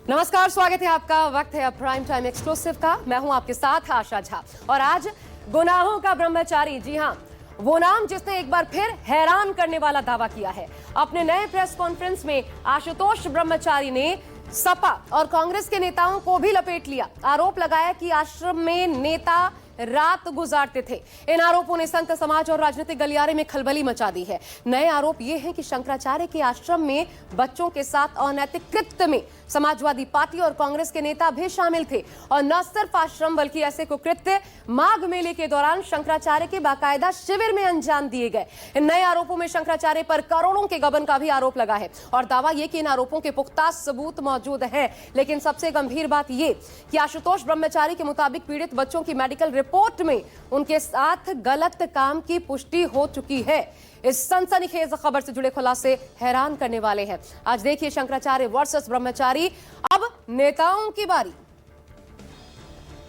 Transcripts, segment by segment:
नमस्कार, स्वागत है आपका। वक्त है अब प्राइम टाइम एक्सक्लूसिव का। मैं हूं आपके साथ आशा झा और आज गुनाहों का ब्रह्मचारी, जी हां, वो नाम जिसने एक बार फिर हैरान करने वाला दावा किया है। अपने नए प्रेस कॉन्फ्रेंस में आशुतोष ब्रह्मचारी ने सपा और कांग्रेस के नेताओं को भी लपेट लिया। आरोप लगाया कि आश्रम में नेता रात गुजारते थे। इन आरोपों ने संत समाज और राजनीतिक गलियारे में खलबली मचा दी है। नए आरोप ये हैं कि शंकराचार्य के आश्रम में बच्चों के साथ अनैतिक कृत्य में समाजवादी पार्टी और कांग्रेस के नेता भी शामिल थे। और न सिर्फ आश्रम बल्कि ऐसे कुकृत्य माघ मेले के दौरान शंकराचार्य के बाकायदा शिविर में अंजाम दिए गए। इन नए आरोपों में शंकराचार्य पर करोड़ों के गबन का भी आरोप लगा है और दावा यह कि इन आरोपों के पुख्ता सबूत मौजूद हैं। लेकिन सबसे गंभीर बात यह कि आशुतोष ब्रह्मचारी के मुताबिक पीड़ित बच्चों की मेडिकल रिपोर्ट में उनके साथ गलत काम की पुष्टि हो चुकी है। इस सनसनीखेज खबर से जुड़े खुलासे हैरान करने वाले हैं। आज देखिए शंकराचार्य वर्सेस ब्रह्मचारी। अब नेताओं की बारी।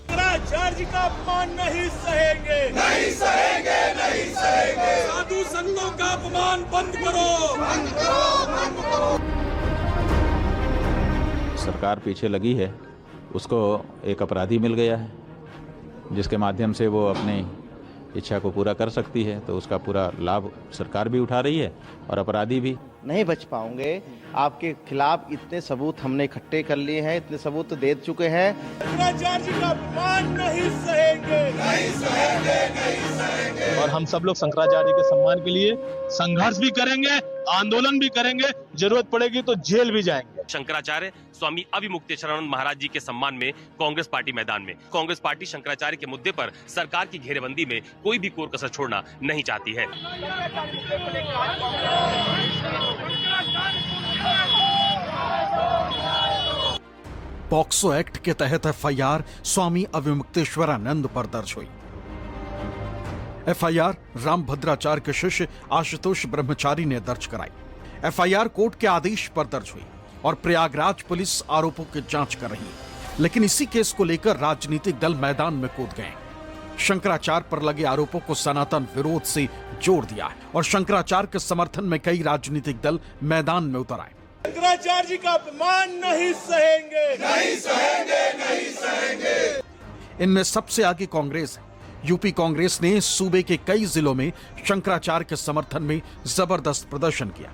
शंकराचार्य का अपमान नहीं सहेंगे, नहीं सहेंगे, नहीं सहेंगे। साधु संतों का अपमान बंद करो, बंद करो, बंद करो। सरकार पीछे लगी है, उसको एक अपराधी मिल गया है जिसके माध्यम से वो अपनी इच्छा को पूरा कर सकती है, तो उसका पूरा लाभ सरकार भी उठा रही है और अपराधी भी नहीं बच पाओगे। आपके खिलाफ इतने सबूत हमने इकट्ठे कर लिए हैं, इतने सबूत तो दे चुके हैं। शंकराचार्य का अपमान नहीं सहेंगे, नहीं सहेंगे, नहीं सहेंगे। और हम सब लोग शंकराचार्य के सम्मान के लिए संघर्ष भी करेंगे, आंदोलन भी करेंगे, जरूरत पड़ेगी तो जेल भी जाएंगे। शंकराचार्य स्वामी अविमुक्तेश्वरानंद महाराज जी के सम्मान में कांग्रेस पार्टी मैदान में। कांग्रेस पार्टी शंकराचार्य के मुद्दे पर सरकार की घेरेबंदी में कोई भी कोर कसर छोड़ना नहीं चाहती है। पॉक्सो एक्ट के तहत एफआईआर स्वामी अविमुक्तेश्वरानंद पर दर्ज हुई। एफआईआर रामभद्राचार्य के शिष्य आशुतोष ब्रह्मचारी ने दर्ज कराई। एफआईआर कोर्ट के आदेश पर दर्ज हुई और प्रयागराज पुलिस आरोपों की जांच कर रही है। लेकिन इसी केस को लेकर राजनीतिक दल मैदान में कूद गए। शंकराचार्य पर लगे आरोपों को सनातन विरोध से जोड़ दिया है और शंकराचार्य के समर्थन में कई राजनीतिक दल मैदान में उतर आए। शंकराचार्य जी का अपमान नहीं सहेंगे, नहीं सहेंगे, नहीं सहेंगे। इनमें सबसे आगे कांग्रेस है। यूपी कांग्रेस ने सूबे के कई जिलों में शंकराचार्य के समर्थन में जबरदस्त प्रदर्शन किया।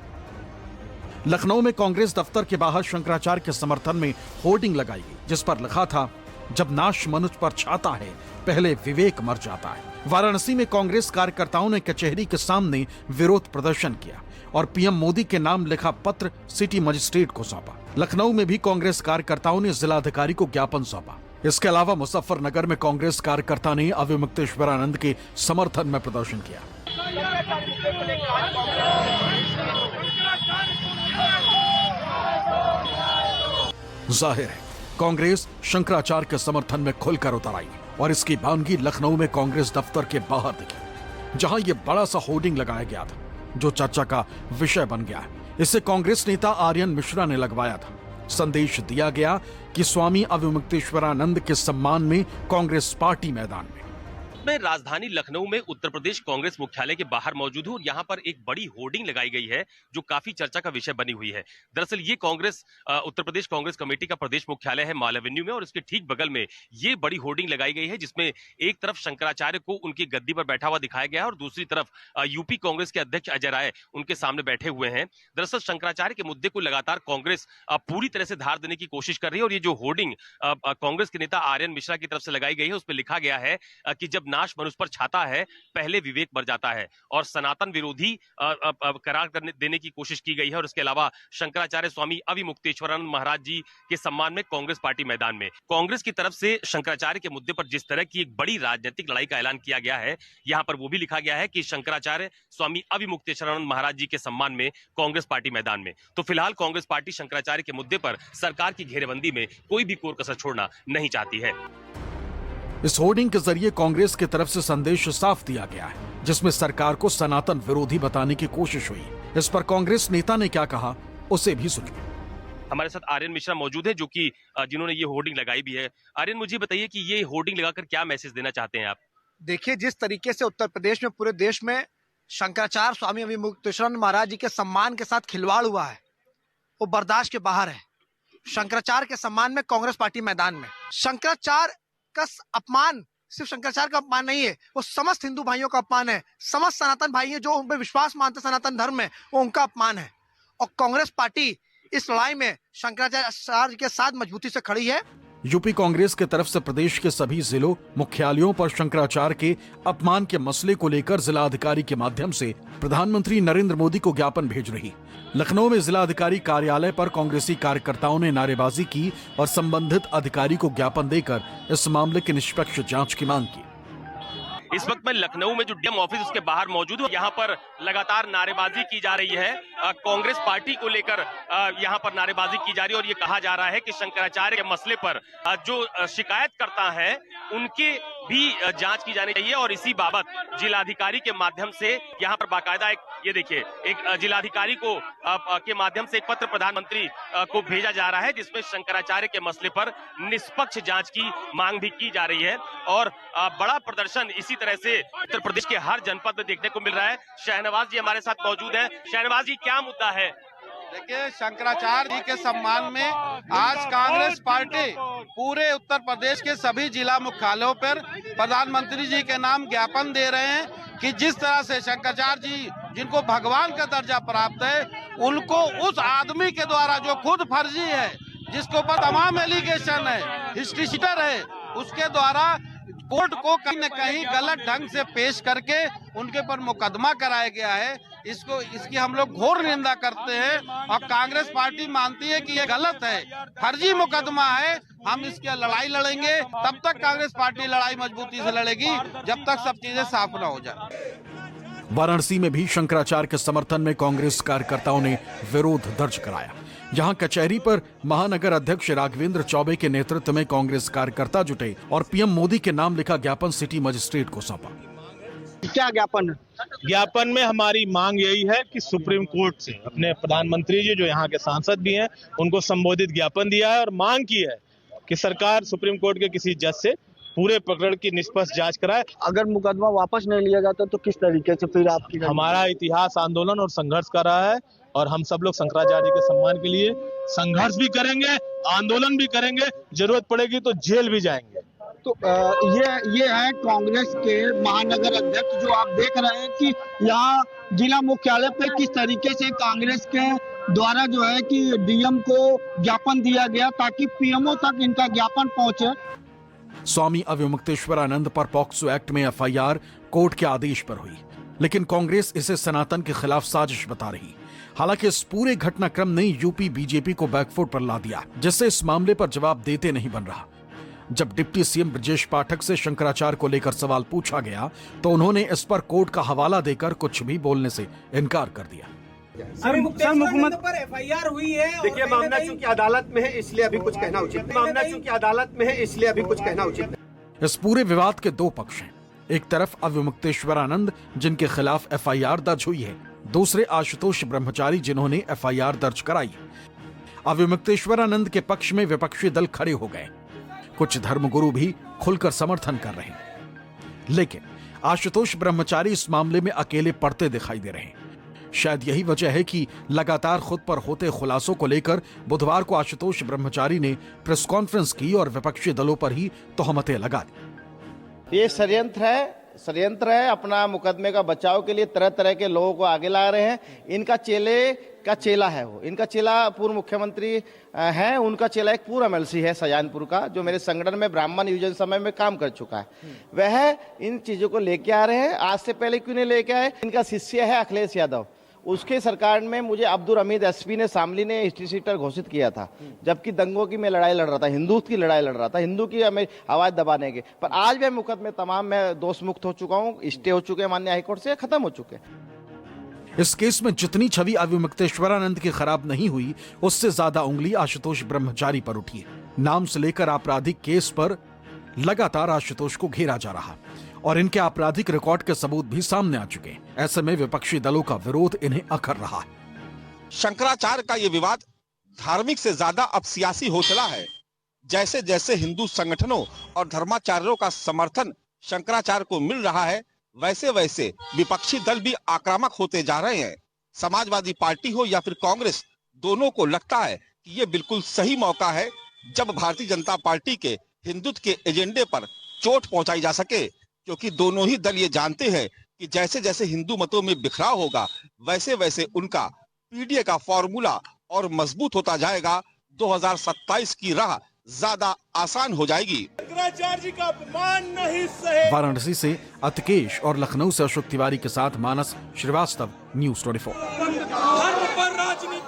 लखनऊ में कांग्रेस दफ्तर के बाहर शंकराचार्य के समर्थन में होर्डिंग लगाई गई जिस पर लिखा था, जब नाश मनुष्य पर छाता है पहले विवेक मर जाता है। वाराणसी में कांग्रेस कार्यकर्ताओं ने कचहरी के सामने विरोध प्रदर्शन किया और पीएम मोदी के नाम लिखा पत्र सिटी मजिस्ट्रेट को सौंपा। लखनऊ में भी कांग्रेस कार्यकर्ताओं ने जिलाधिकारी को ज्ञापन सौंपा। इसके अलावा मुजफ्फरनगर में कांग्रेस कार्यकर्ता ने अविमुक्तेश्वरानंद के समर्थन में प्रदर्शन किया। जाहिर है कांग्रेस शंकराचार्य के समर्थन में खुलकर उतर आई और इसकी बानगी लखनऊ में कांग्रेस दफ्तर के बाहर दिखी, जहां यह बड़ा सा होर्डिंग लगाया गया था जो चर्चा का विषय बन गया है। इसे कांग्रेस नेता आर्यन मिश्रा ने लगवाया था। संदेश दिया गया कि स्वामी अविमुक्तेश्वरानंद के सम्मान में कांग्रेस पार्टी मैदान में। मैं राजधानी लखनऊ में उत्तर प्रदेश कांग्रेस मुख्यालय के बाहर मौजूद हूं और यहां पर एक बड़ी होर्डिंग लगाई गई है जो काफी चर्चा का विषय बनी हुई है। दरअसल ये कांग्रेस उत्तर प्रदेश कांग्रेस कमेटी का प्रदेश मुख्यालय है माल एवेन्यू में और इसके ठीक बगल में ये बड़ी होर्डिंग लगाई गई है जिसमें एक तरफ शंकराचार्य को उनकी गद्दी पर बैठा हुआ दिखाया गया है और दूसरी तरफ यूपी कांग्रेस के अध्यक्ष अजय राय उनके सामने बैठे हुए हैं। दरअसल शंकराचार्य के मुद्दे को लगातार कांग्रेस पूरी तरह से धार देने की कोशिश कर रही है और ये जो होर्डिंग कांग्रेस के नेता आर्यन मिश्रा की तरफ से लगाई गई है उस पर लिखा गया है कि जब नाश मनुष्य पर छाता है पहले विवेक मर जाता है और सनातन विरोधी करार देने की कोशिश की गई है। और इसके अलावा शंकराचार्य स्वामी अविमुक्तेश्वरानंद महाराज जी के सम्मान में कांग्रेस पार्टी मैदान में। कांग्रेस की तरफ से शंकराचार्य के मुद्दे पर जिस तरह की एक बड़ी राजनीतिक लड़ाई का ऐलान किया गया है, यहां पर वो भी लिखा गया है कि शंकराचार्य स्वामी अविमुक्तेश्वरानंद महाराज जी के सम्मान में कांग्रेस पार्टी मैदान में। तो फिलहाल कांग्रेस पार्टी शंकराचार्य के मुद्दे पर सरकार की घेरेबंदी में कोई भी कोर कसर छोड़ना नहीं चाहती है। इस होर्डिंग के जरिए कांग्रेस की तरफ से संदेश साफ दिया गया है जिसमें सरकार को सनातन विरोधी बताने की कोशिश हुई। इस पर कांग्रेस नेता ने क्या कहा उसे भी सुनिए। हमारे साथ आर्यन मिश्रा मौजूद है जो कि जिन्होंने ये होर्डिंग लगाई भी है। आर्यन, मुझे बताइए कि ये होर्डिंग लगाकर क्या मैसेज देना चाहते हैं आप? देखिए, जिस तरीके से उत्तर प्रदेश में पूरे देश में शंकराचार्य स्वामी अविमुक्तेश्वरानंद महाराज जी के सम्मान के साथ खिलवाड़ हुआ है वो बर्दाश्त के बाहर है। शंकराचार्य के सम्मान में कांग्रेस पार्टी मैदान में। शंकराचार्य का अपमान सिर्फ शंकराचार्य का अपमान नहीं है, वो समस्त हिंदू भाइयों का अपमान है। समस्त सनातन भाई हैं जो उन पर विश्वास मानते सनातन धर्म में, वो उनका अपमान है। और कांग्रेस पार्टी इस लड़ाई में शंकराचार्य के साथ मजबूती से खड़ी है। यूपी कांग्रेस के तरफ से प्रदेश के सभी जिलों मुख्यालयों पर शंकराचार्य के अपमान के मसले को लेकर जिलाधिकारी के माध्यम से प्रधानमंत्री नरेंद्र मोदी को ज्ञापन भेज रही। लखनऊ में जिलाधिकारी कार्यालय पर कांग्रेसी कार्यकर्ताओं ने नारेबाजी की और संबंधित अधिकारी को ज्ञापन देकर इस मामले की निष्पक्ष जांच की मांग की। इस वक्त मैं लखनऊ में जो डीएम ऑफिस उसके बाहर मौजूद हूँ। यहाँ पर लगातार नारेबाजी की जा रही है कांग्रेस पार्टी को लेकर। यहाँ पर नारेबाजी की जा रही है और ये कहा जा रहा है कि शंकराचार्य के मसले पर जो शिकायत करता है उनके भी जांच की जानी चाहिए। और इसी बाबत जिलाधिकारी के माध्यम से यहाँ पर बाकायदा ये देखिए एक जिलाधिकारी को के माध्यम से एक पत्र प्रधानमंत्री को भेजा जा रहा है जिसमें शंकराचार्य के मसले पर निष्पक्ष जांच की मांग भी की जा रही है। और बड़ा प्रदर्शन इसी तरह से उत्तर प्रदेश के हर जनपद में देखने को मिल रहा है। शहनवाज जी हमारे साथ मौजूद है। शहनवाज जी, क्या मुद्दा है? देखिए, शंकराचार्य जी के सम्मान में आज कांग्रेस पार्टी पूरे उत्तर प्रदेश के सभी जिला मुख्यालयों पर प्रधानमंत्री जी के नाम ज्ञापन दे रहे हैं कि जिस तरह से शंकराचार्य जी जिनको भगवान का दर्जा प्राप्त है, उनको उस आदमी के द्वारा जो खुद फर्जी है, जिसके ऊपर तमाम एलिगेशन है, हिस्ट्री शीटर है, उसके द्वारा कोर्ट को कहीं न कहीं गलत ढंग से पेश करके उनके पर मुकदमा कराया गया है। इसकी हम लोग घोर निंदा करते हैं और कांग्रेस पार्टी मानती है कि ये गलत है, फर्जी मुकदमा है। हम इसकी लड़ाई लड़ेंगे, तब तक कांग्रेस पार्टी लड़ाई मजबूती से लड़ेगी जब तक सब चीजें साफ न हो जाए। वाराणसी में भी शंकराचार्य के समर्थन में कांग्रेस कार्यकर्ताओं ने विरोध दर्ज कराया। यहां कचहरी पर महानगर अध्यक्ष राघवेंद्र चौबे के नेतृत्व में कांग्रेस कार्यकर्ता जुटे और पीएम मोदी के नाम लिखा ज्ञापन सिटी मजिस्ट्रेट को सौंपा। क्या ज्ञापन? ज्ञापन में हमारी मांग यही है कि सुप्रीम कोर्ट से अपने प्रधानमंत्री जी जो यहाँ के सांसद भी हैं उनको संबोधित ज्ञापन दिया है और मांग की है कि सरकार सुप्रीम कोर्ट के किसी जज से पूरे प्रकरण की निष्पक्ष जांच कराए। अगर मुकदमा वापस नहीं लिया जाता तो किस तरीके से फिर आपकी? हमारा इतिहास आंदोलन और संघर्ष कर रहा है और हम सब लोग शंकराचार्य जी के सम्मान के लिए संघर्ष भी करेंगे, आंदोलन भी करेंगे, जरूरत पड़ेगी तो जेल भी जाएंगे। तो ये है कांग्रेस के महानगर अध्यक्ष, जो आप देख रहे हैं कि यहाँ जिला मुख्यालय पे किस तरीके से कांग्रेस के द्वारा जो है कि डीएम को ज्ञापन दिया गया ताकि पीएमओ तक इनका ज्ञापन पहुंचे। स्वामी अवमुक्तेश्वरानंद पर पॉक्सो एक्ट में एफआईआर कोर्ट के आदेश पर हुई, लेकिन कांग्रेस इसे सनातन के खिलाफ साजिश बता रही। हालांकि इस पूरे घटनाक्रम ने यूपी बीजेपी को बैकफुट पर ला दिया, जिससे इस मामले पर जवाब देते नहीं बन रहा। जब डिप्टी सीएम ब्रजेश पाठक से शंकराचार्य को लेकर सवाल पूछा गया तो उन्होंने इस पर कोर्ट का हवाला देकर कुछ भी बोलने से इनकार कर दिया। मुख्यमंत्री पर एफआईआर हुई है। देखिए, मामला चूंकि अदालत में है इसलिए अभी कुछ कहना उचित नहीं। मामला चूंकि अदालत में है इसलिए अभी कुछ कहना उचित नहीं। इस पूरे विवाद के दो पक्ष हैं। एक तरफ अवमुक्तेश्वरानंद जिनके खिलाफ एफआईआर दर्ज हुई है, दूसरे आशुतोष ब्रह्मचारी जिन्होंने एफआईआर दर्ज कराई। अवमुक्तेश्वरानंद के पक्ष में विपक्षी दल खड़े हो गए, कुछ धर्मगुरु भी खुलकर समर्थन कर रहे हैं, लेकिन आशुतोष ब्रह्मचारी इस मामले में अकेले पड़ते दिखाई दे रहे हैं। शायद यही वजह है कि लगातार खुद पर होते खुलासों को लेकर बुधवार को आशुतोष ब्रह्मचारी ने प्रेस कॉन्फ्रेंस की और विपक्षी दलों पर ही तोहमतें लगा दी। ये षड्यंत्र है। अपना मुकदमे का बचाव के लिए तरह तरह के लोगों को आगे ला रहे हैं। इनका चेले का चेला है, वो इनका चेला पूर्व मुख्यमंत्री है, उनका चेला एक पूर्व एमएलसी है सजानपुर का, जो मेरे संगठन में ब्राह्मण युजन समय में काम कर चुका है। वह इन चीजों को लेके आ रहे हैं। आज से पहले क्यों नहीं लेके आए? इनका शिष्य है अखिलेश यादव, उसके सरकार में मुझे अब्दुल हमीद एसपी ने शामली ने हिस्ट्री शीटर घोषित किया था, जबकि दंगों की मैं लड़ाई लड़ रहा था, हिंदू की लड़ाई लड़ रहा था, हिंदू की हमें आवाज दबाने के। पर आज वह मुकदमे तमाम मैं दोष मुक्त हो चुका हूँ, स्टे हो चुके हैं माननीय हाईकोर्ट से, खत्म हो चुके हैं। इस केस में जितनी छवि अवमुक्तेश्वरानंद की खराब नहीं हुई, उससे ज्यादा उंगली आशुतोष ब्रह्मचारी पर उठी है। नाम से लेकर आपराधिक केस पर लगातार आशुतोष को घेरा जा रहा और इनके आपराधिक रिकॉर्ड के सबूत भी सामने आ चुके हैं। ऐसे में विपक्षी दलों का विरोध इन्हें अखर रहा है। शंकराचार्य का ये विवाद धार्मिक से ज्यादा अब सियासी हो चला है। जैसे जैसे हिंदू संगठनों और धर्माचार्यों का समर्थन शंकराचार्य को मिल रहा है, वैसे वैसे विपक्षी दल भी आक्रामक होते जा रहे हैं। समाजवादी पार्टी हो या फिर कांग्रेस, दोनों को लगता है कि ये बिल्कुल सही मौका है जब भारतीय जनता पार्टी के हिंदुत्व के एजेंडे पर चोट पहुंचाई जा सके, क्योंकि दोनों ही दल ये जानते हैं कि जैसे जैसे हिंदू मतों में बिखराव होगा वैसे वैसे उनका पीडीए का फॉर्मूला और मजबूत होता जाएगा। 2027 की राह ज्यादा आसान हो जाएगी। शंकराचार्य जी का अपमान नहीं सहे। वाराणसी से अतकेश और लखनऊ से अशोक तिवारी के साथ मानस श्रीवास्तव, न्यूज़ 24। धर्म पर राजनीति